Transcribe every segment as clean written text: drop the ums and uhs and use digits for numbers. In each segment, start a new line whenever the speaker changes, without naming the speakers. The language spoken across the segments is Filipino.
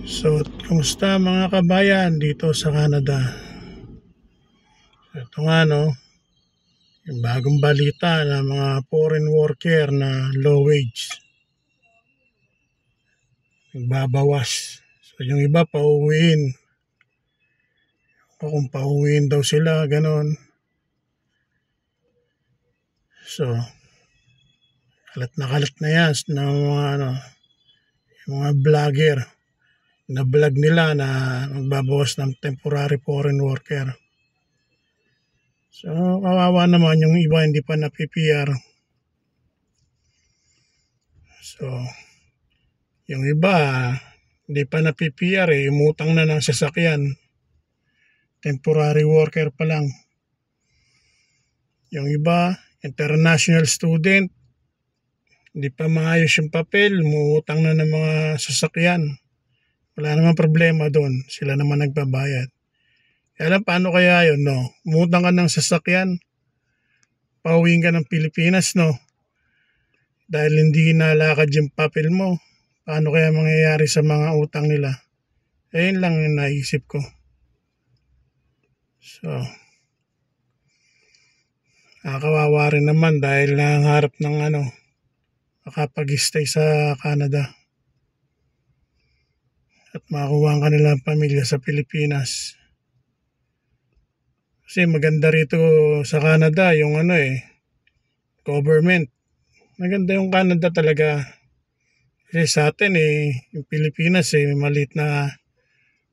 So, kumusta mga kabayan dito sa Canada? Ito nga yung bagong balita ng mga foreign worker na low wage. Nagbabawas. So, yung iba pauwiin. O kung pauwiin daw sila, ganon. So, kalat na yan ng mga yung mga vlogger na vlog nila na magbabawas ng temporary foreign worker. So, kawawa naman yung iba hindi pa na-PPR. So, yung iba hindi pa na-PPR umutang na ng sasakyan. Temporary worker pa lang. Yung iba, international student, hindi pa maayos yung papel, umutang na ng mga sasakyan. Wala namang problema doon, sila naman nagbabayad. Kaya paano kaya yun, umutang ka ng sasakyan, pauwiin ka ng Pilipinas, dahil hindi nalakad yung papel mo. Paano kaya mangyayari sa mga utang nila? Ayun lang yung naisip ko. So, nakakawawa rin naman dahil nangarap ng makapag-stay sa Canada at makakuha ang kanilang pamilya sa Pilipinas. Kasi maganda rito sa Canada yung government. Maganda yung Canada talaga. Kasi sa atin yung Pilipinas maliit na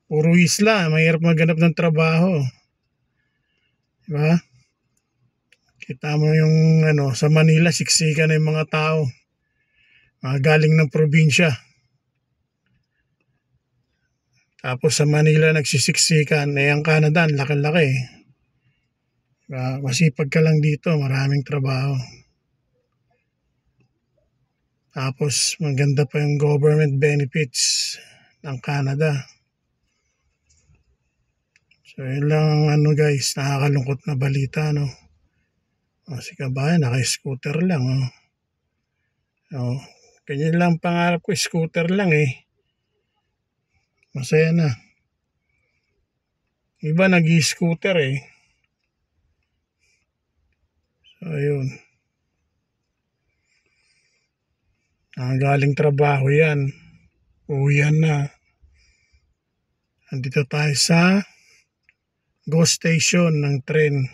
puro isla, mahirap maghanap ng trabaho. Diba? Kita mo yung sa Manila, siksikan na yung mga tao. Mga galing ng probinsya. Tapos sa Manila nagsisiksikan, ang Canada, laki-laki. Diba? Masipag ka lang dito, maraming trabaho. Tapos maganda pa yung government benefits ng Canada. So yun lang guys, nakakalungkot na balita si kabayan, naka-scooter lang ganyan lang pangarap ko, scooter lang masaya na. Iba nag-i-scooter so ayun, galing trabaho yan, uwian na, andito tayo sa GO station ng tren.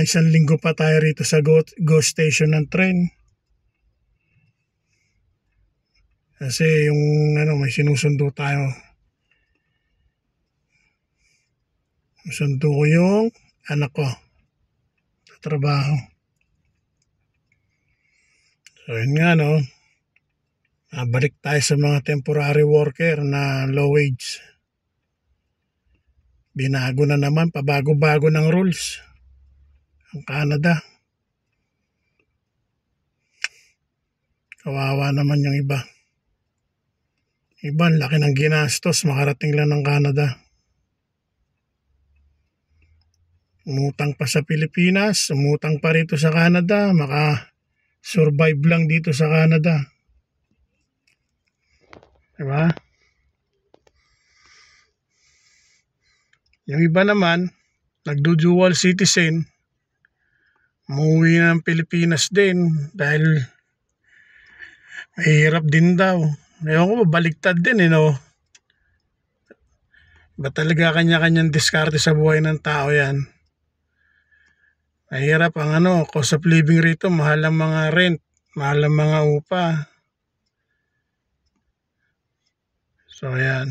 Isang linggo pa tayo rito sa GO station ng tren. Kasi yung may sinusundo tayo. Sundo ko yung anak ko sa trabaho. So yun nga balik tayo sa mga temporary worker na low wage. Binago na naman, pabago-bago ng rules ang Canada. Kawawa naman yung iba. Iba, laki ng ginastos, makarating lang ng Canada. Umutang pa sa Pilipinas, umutang pa rito sa Canada, maka-survive lang dito sa Canada. Diba? Yung iba naman, nagdo-dual citizen, umuwi ng Pilipinas din dahil mahirap din daw. Ngayon ko, baliktad din Ba talaga kanya-kanyang diskarte sa buhay ng tao yan? Mahirap ang cost of living rito, mahal ang mga rent, mahal ang mga upa. So yan.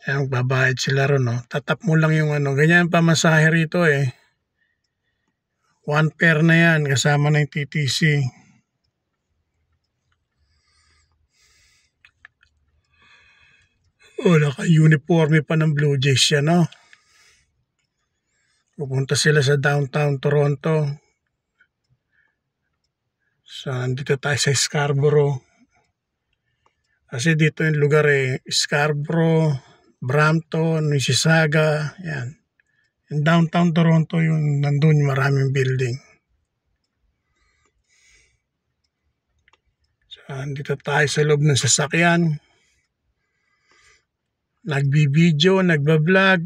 Ayan, magbabayad sila ron Tatap mo lang yung ganyan pamasahe rito 1 pair na yan, kasama na yung TTC. Naka-uniforme pa ng Blue Jays yan Pupunta sila sa downtown Toronto. So, nandito tayo sa Scarborough. Kasi dito yung lugar Scarborough, Brampton, Mississauga, yan. Yung downtown Toronto, nandun yung maraming building. Dito tayo sa loob ng sasakyan. Nagbibideo, nagbablog.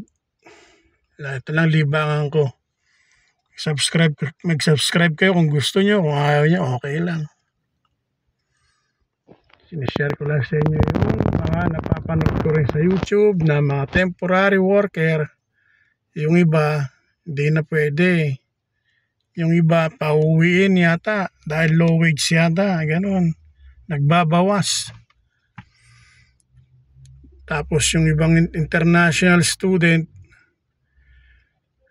Ito lang libangan ko. Mag-subscribe kayo kung gusto nyo. Kung ayaw nyo, okay lang. Sinishare ko lang sa inyo yung mga napapanood ko rin sa YouTube na mga temporary worker. Yung iba, hindi na pwede. Yung iba, pauwiin yata dahil low wage yata. Ganon. Nagbabawas. Tapos yung ibang international student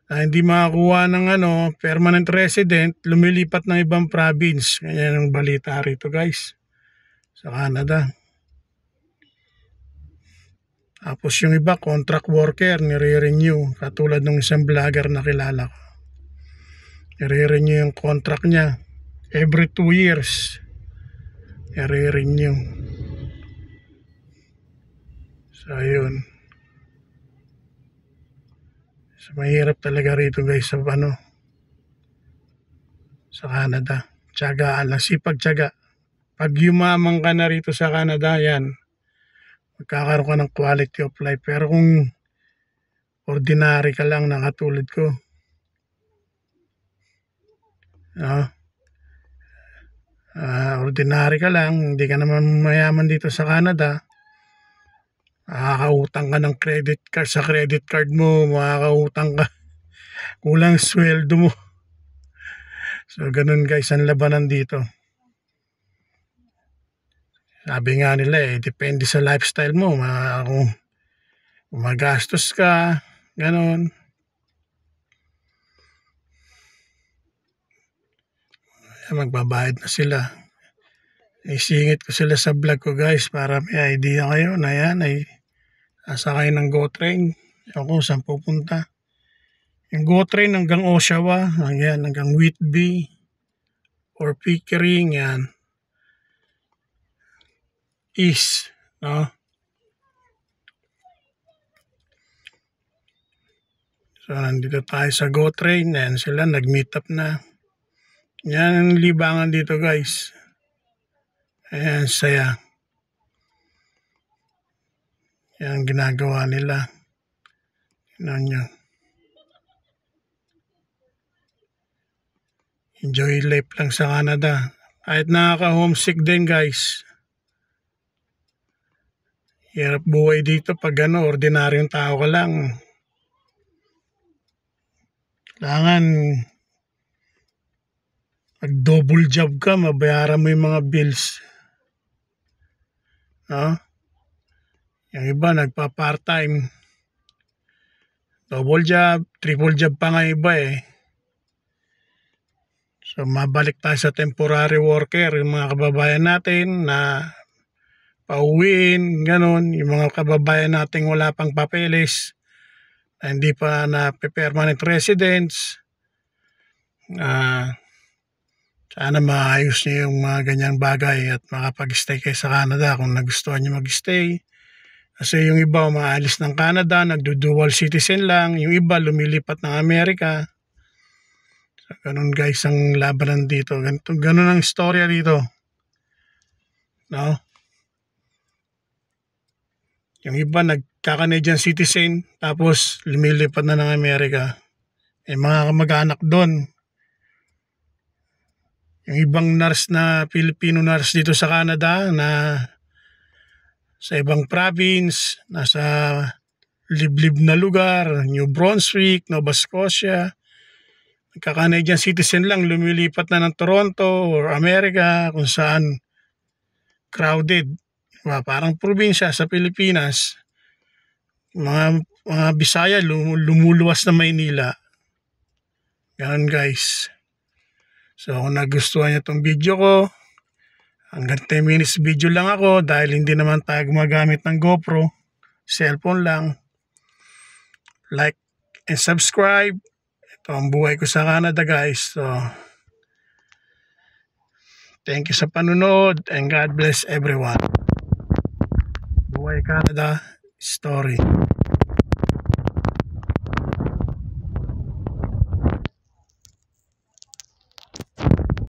na hindi makakuha ng permanent resident, lumilipat ng ibang province. Ganyan ang balita rito guys sa Canada. Tapos yung iba contract worker, nire-renew katulad ng isang vlogger na kilala ko. Nire-renew yung contract niya every 2 years. Nire-renew. So ayun. So, mahirap talaga rito guys sa sa Canada. Tiyagaan lang, sipag-tiyaga. Pag yumaman ka na rito sa Canada, yan, magkakaroon ka ng quality of life. Pero kung ordinary ka lang na katulad ko, ordinary ka lang, hindi ka naman mayaman dito sa Canada, makakautang ka ng credit card sa credit card mo, makakautang ka, kulang sweldo mo. So ganun guys ang labanan dito. Sabi nga nila depende sa lifestyle mo, kung magastos ka, ganun. Magbabayad na sila. Isingit ko sila sa vlog ko guys para may idea kayo na yan ay sasakay ng GO train. Ako saan pupunta. Yung GO train hanggang Oshawa, yan, hanggang Whitby or Pickering, yan. East, no? So nandito tayo sa GO train, yan sila nag-meet up na. Yan ang libangan dito guys. Ayan, saya. Yan ang ginagawa nila. Tignan nyo. Enjoy life lang sa Canada. Kahit nakaka-homesick din guys. Hirap buhay dito pag ordinaryong tao ka lang. Kailangan pag double job ka, mabayaran mo yung mga bills. No? Yung iba nagpa-part-time. Double job, triple job pa nga iba So mabalik tayo sa temporary worker, yung mga kababayan natin na pauwiin, ganun. Yung mga kababayan natin wala pang papeles, na hindi pa na permanent residents. Sana maayos niyo yung mga ganyang bagay at makapag-stay kayo sa Canada kung nagustuhan niyo mag-stay. Kasi yung iba umaalis ng Canada, nagdo-dual citizen lang. Yung iba lumilipat ng Amerika. So, ganun guys ang labanan dito. Ganun ang istorya dito. No? Yung iba nagka-Canadian citizen tapos lumilipat na ng Amerika. Mga kamag-anak doon. Yung ibang nurse na Filipino nurse dito sa Canada na sa ibang province, nasa liblib na lugar, New Brunswick, Nova Scotia, nagka-Canadian citizen lang, lumilipat na ng Toronto or Amerika kung saan crowded. Parang probinsya sa Pilipinas, mga Bisaya lumuluwas na Maynila. Ganun guys. So kung nagustuhan niyo itong video ko, hanggang 10 minutes video lang ako dahil hindi naman tayo gumagamit ng GoPro, cellphone lang. Like and subscribe. Ito ang buhay ko sa Canada guys. So thank you sa panunod and God bless everyone. Buhay Canada Story.